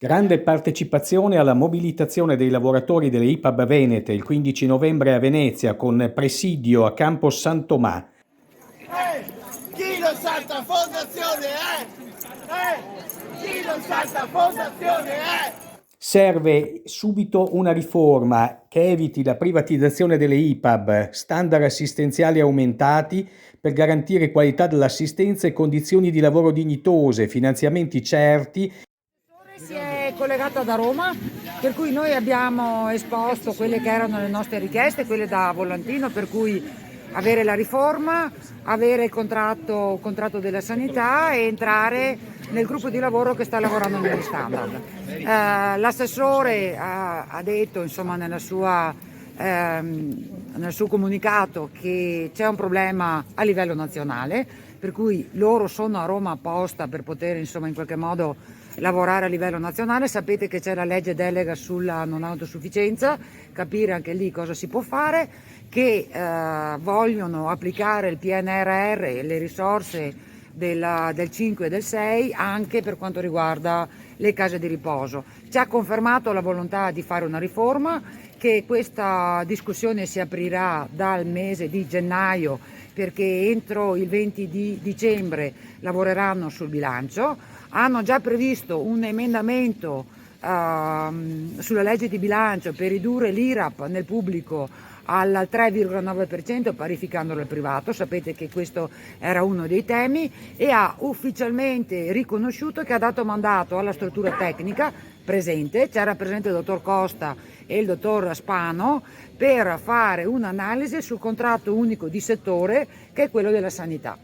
Grande partecipazione alla mobilitazione dei lavoratori delle IPAB Venete il 15 novembre a Venezia con presidio a Campo San Tomà. Chi non salta fondazione è? Chi non salta fondazione è? Serve subito una riforma che eviti la privatizzazione delle IPAB, standard assistenziali aumentati per garantire qualità dell'assistenza e condizioni di lavoro dignitose, finanziamenti certi. Si è collegata da Roma, per cui noi abbiamo esposto quelle che erano le nostre richieste, quelle da volantino, per cui avere la riforma, avere il contratto della sanità e entrare nel gruppo di lavoro che sta lavorando negli standard. L'assessore ha detto, insomma, nel suo comunicato che c'è un problema a livello nazionale, per cui loro sono a Roma apposta per poter, insomma, in qualche modo lavorare a livello nazionale. Sapete che c'è la legge delega sulla non autosufficienza, capire anche lì cosa si può fare, che vogliono applicare il PNRR e le risorse del 5 e del 6 anche per quanto riguarda le case di riposo. Ci ha confermato la volontà di fare una riforma, che questa discussione si aprirà dal mese di gennaio, perché entro il 20 di dicembre lavoreranno sul bilancio. Hanno già previsto un emendamento sulla legge di bilancio per ridurre l'IRAP nel pubblico al 3,9%, parificandolo al privato. Sapete che questo era uno dei temi, e ha ufficialmente riconosciuto che ha dato mandato alla struttura tecnica presente, c'era presente il dottor Costa e il dottor Spano, per fare un'analisi sul contratto unico di settore, che è quello della sanità.